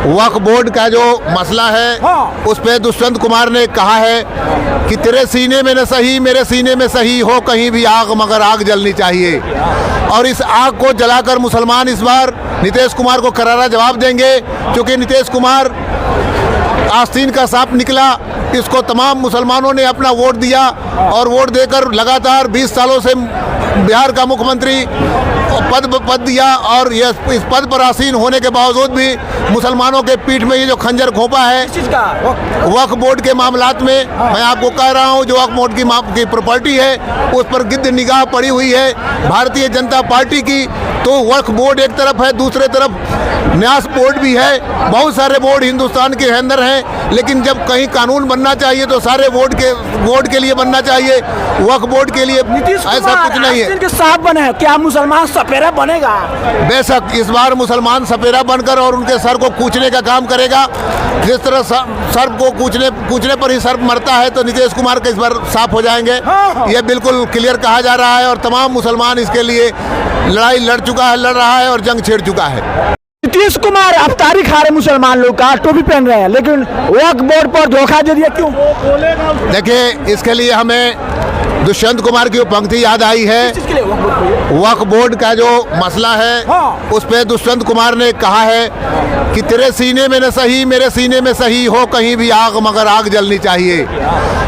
वक्फ board का जो मसला है उस पे दुष्यंत कुमार ने कहा है कि तेरे सीने में न सही मेरे सीने में सही हो कहीं भी आग मगर आग जलनी चाहिए। और इस आग को जलाकर मुसलमान इस बार नीतीश कुमार को करारा जवाब देंगे, क्योंकि नीतीश कुमार आस्तीन का सांप निकला। इसको तमाम मुसलमानों ने अपना वोट दिया और वोट देकर लगातार 20 सालों से बिहार का मुख्यमंत्री पद दिया। और ये इस पद पर आसीन होने के बावजूद भी मुसलमानों के पीठ में ये जो खंजर घोंपा है वक्फ बोर्ड के मामलात में, मैं आपको कह रहा हूँ जो वक्फ बोर्ड की प्रॉपर्टी है उस पर गिद्ध निगाह पड़ी हुई है भारतीय जनता पार्टी की। तो वक्फ बोर्ड एक तरफ है, दूसरे तरफ न्यास बोर्ड भी है। बहुत सारे बोर्ड हिंदुस्तान के अंदर हैं, लेकिन जब कहीं कानून बनना चाहिए तो सारे बोर्ड के लिए बनना चाहिए, वक्फ बोर्ड के लिए ऐसा कुछ नहीं है। साफ बने हैं, क्या मुसलमान सपेरा बनेगा? बेशक इस बार मुसलमान सपेरा बनकर और उनके सर को कूचने का काम करेगा। जिस तरह सर्प को कूचने पर ही सर्प मरता है, तो नीतीश कुमार के इस बार साफ हो जाएंगे। ये बिल्कुल क्लियर कहा जा रहा है और तमाम मुसलमान इसके लिए लड़ रहा है और जंग छेड़ चुका है। नीतीश कुमार अफ्तारी खा रहे मुसलमान लोग का, टोपी पहन रहे हैं, लेकिन वक्फ बोर्ड पर धोखा दे दिया, क्यों? देखिए, इसके लिए हमें दुष्यंत कुमार की पंक्ति याद आई है। वक्फ बोर्ड का जो मसला है उस पे दुष्यंत कुमार ने कहा है कि तेरे सीने में न सही मेरे सीने में सही हो कहीं भी आग मगर आग जलनी चाहिए।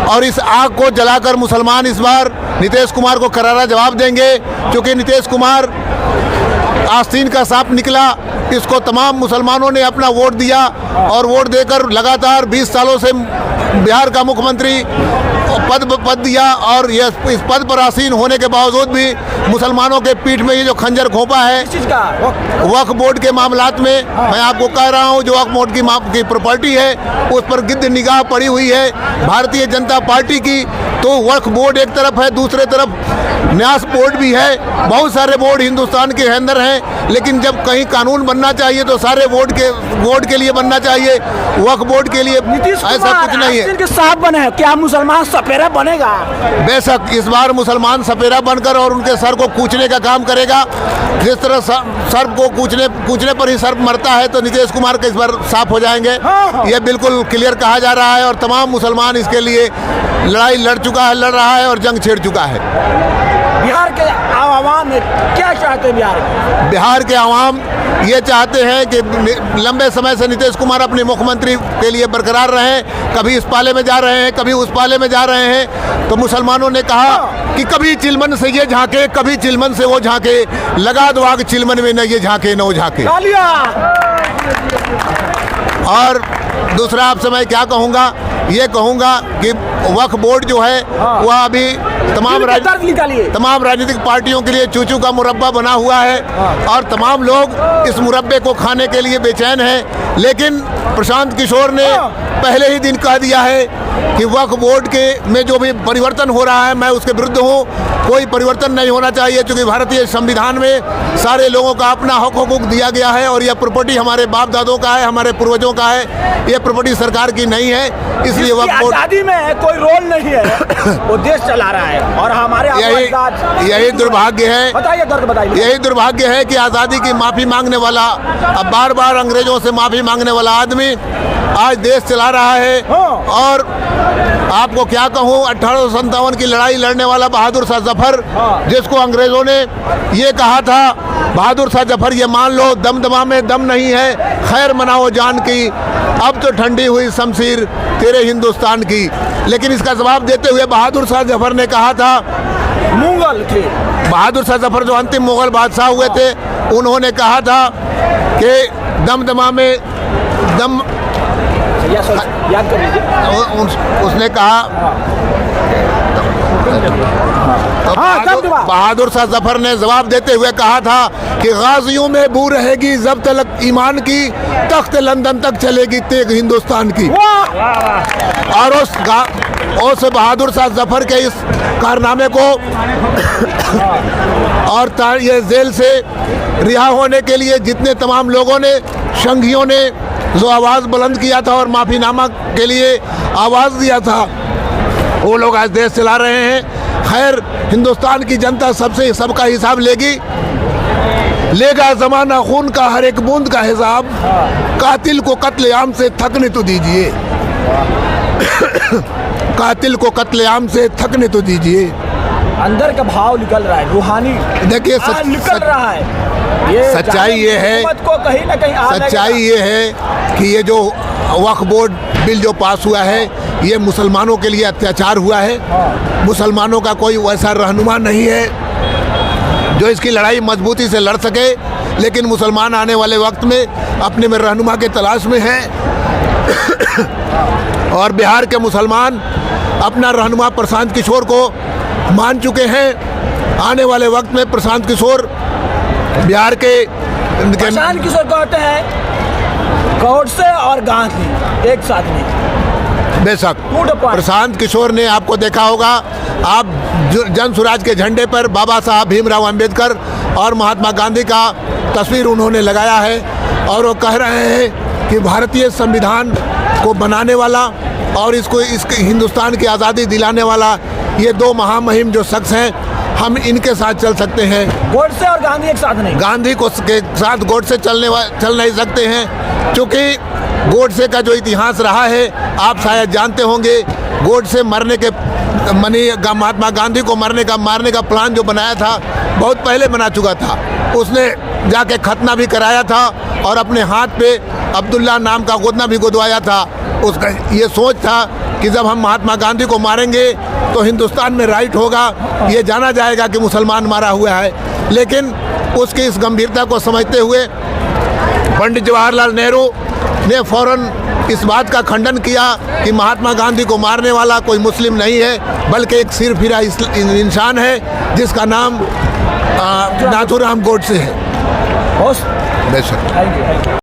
और इस आग को जलाकर मुसलमान इस बार नीतीश कुमार को करारा जवाब देंगे, क्योंकि नीतीश कुमार आस्तीन का सांप निकला। इसको तमाम मुसलमानों ने अपना वोट दिया और वोट देकर लगातार 20 सालों से बिहार का मुख्यमंत्री पद दिया। और ये इस पद पर आसीन होने के बावजूद भी मुसलमानों के पीठ में ये जो खंजर घोंपा है वक्फ बोर्ड के मामलात में, मैं आपको कह रहा हूँ जो वक्फ बोर्ड की प्रॉपर्टी है उस पर गिद्ध निगाह पड़ी हुई है भारतीय जनता पार्टी की। तो वक्फ बोर्ड एक तरफ है, दूसरे तरफ न्यास बोर्ड भी है। बहुत सारे बोर्ड हिंदुस्तान के अंदर हैं, लेकिन जब कहीं कानून बनना चाहिए तो सारे बोर्ड के लिए बनना चाहिए, वक्फ बोर्ड के लिए ऐसा कुछ नहीं है। साफ बने हैं, क्या मुसलमान सपेरा बनेगा? बेशक इस बार मुसलमान सपेरा बनकर और उनके सर को कूचने का काम करेगा। जिस तरह सर्प को कूचने पर ही सर्प मरता है, तो नीतीश कुमार के इस बार साफ हो जाएंगे। ये बिल्कुल क्लियर कहा जा रहा है और तमाम मुसलमान इसके लिए लड़ रहा है और जंग छेड़ चुका है। बिहार के आवाम क्या चाहते हैं? बिहार के आवाम ये चाहते हैं कि लंबे समय से नीतीश कुमार अपने मुख्यमंत्री के लिए बरकरार रहें। कभी इस पाले में जा रहे हैं, कभी उस पाले में जा रहे हैं। तो मुसलमानों ने कहा कि कभी चिलमन से ये झांके, कभी चिलमन से वो झांके, लगा दो आग चिलमन में न ये झांके न वो झांके। और दूसरा आपसे मैं क्या कहूँगा, ये कहूँगा कि वक्फ बोर्ड जो है वह अभी तमाम राजनीतिक पार्टियों के लिए चूचू का मुरब्बा बना हुआ है और तमाम लोग इस मुरब्बे को खाने के लिए बेचैन हैं। लेकिन प्रशांत किशोर ने पहले ही दिन कह दिया है कि वक्फ बोर्ड में जो भी परिवर्तन हो रहा है मैं उसके विरुद्ध हूँ। कोई परिवर्तन नहीं होना चाहिए, क्योंकि भारतीय संविधान में सारे लोगों का अपना हक हुकूक दिया गया है और यह प्रॉपर्टी हमारे बाप दादों का है, हमारे पूर्वजों का है। यह प्रॉपर्टी सरकार की नहीं है, इसलिए वक्फ बोर्ड आजादी में कोई रोल नहीं है, वो देश चला रहा है। और हमारे यही दुर्भाग्य है, बताइए। यही दुर्भाग्य है कि आज़ादी की माफ़ी मांगने वाला, अब बार बार अंग्रेजों से माफ़ी मांगने वाला आदमी आज देश चला रहा है। और आपको क्या कहूँ, 1857 की लड़ाई लड़ने वाला बहादुर शाह जफर, जिसको अंग्रेजों ने ये कहा था, बहादुर शाह जफर ये मान लो दमदमा में दम नहीं है, खैर मनाओ जान की, अब तो ठंडी हुई शमशीर तेरे हिंदुस्तान की। लेकिन इसका जवाब देते हुए बहादुर शाह जफर ने कहा था, मुगल थे बहादुर शाह जफर जो अंतिम मुगल बादशाह हुए थे, उन्होंने कहा था कि दमदमा में दम, याद कर लीजिए। उसने कहा, बहादुर शाह जफर ने जवाब देते हुए कहा था कि गाजियों में बू रहेगी जब तक ईमान की, तख्त लंदन तक चलेगी तेग हिंदुस्तान की। और उस बहादुर शाह जफर के इस कारनामे को और ये जेल से रिहा होने के लिए जितने तमाम लोगों ने, संघियों ने जो आवाज़ बुलंद किया था और माफ़ीनामा के लिए आवाज़ दिया था, वो लोग आज देश चला रहे हैं। खैर, हिंदुस्तान की जनता सबका हिसाब लेगी। लेगा जमाना खून का हर एक बूंद का हिसाब, कातिल को कत्लेआम से थकने तो दीजिए, कातिल को कत्लेआम से थकने तो दीजिए। अंदर का भाव निकल रहा है, रूहानी देखिए निकल रहा है। ये सच्चाई ये है, हुकूमत को कहीं ना कहीं सच्चाई ये है कि ये जो वक्फ बोर्ड बिल जो पास हुआ है, ये मुसलमानों के लिए अत्याचार हुआ है। मुसलमानों का कोई वैसा रहनुमा नहीं है जो इसकी लड़ाई मजबूती से लड़ सके, लेकिन मुसलमान आने वाले वक्त में अपने में रहनुमा के तलाश में हैं। और बिहार के मुसलमान अपना रहनुमा प्रशांत किशोर को मान चुके हैं। आने वाले वक्त में प्रशांत किशोर बिहार के प्रशांत किशोर कहते हैं गौडसे और गांधी एक साथ नहीं। बेशक प्रशांत किशोर ने, आपको देखा होगा, आप जन स्वराज के झंडे पर बाबा साहब भीमराव अंबेडकर और महात्मा गांधी का तस्वीर उन्होंने लगाया है और वो कह रहे हैं कि भारतीय संविधान को बनाने वाला और इसके हिंदुस्तान की आज़ादी दिलाने वाला ये दो महामहिम जो शख्स हैं, हम इनके साथ चल सकते हैं। गोडसे और गांधी एक साथ नहीं, गांधी को के साथ गोडसे चल नहीं सकते हैं, क्योंकि गोडसे का जो इतिहास रहा है आप शायद जानते होंगे। गोडसे मरने के महात्मा गांधी को मारने का प्लान जो बनाया था बहुत पहले बना चुका था। उसने जाके खतना भी कराया था और अपने हाथ पे अब्दुल्ला नाम का गोदना भी गुदवाया था। उसका ये सोच था कि जब हम महात्मा गांधी को मारेंगे तो हिंदुस्तान में राइट होगा, ये जाना जाएगा कि मुसलमान मारा हुआ है। लेकिन उसकी इस गंभीरता को समझते हुए पंडित जवाहरलाल नेहरू ने फौरन इस बात का खंडन किया कि महात्मा गांधी को मारने वाला कोई मुस्लिम नहीं है, बल्कि एक सिरफिरा इंसान है जिसका नाम नाथूराम गोडसे है। बेशक।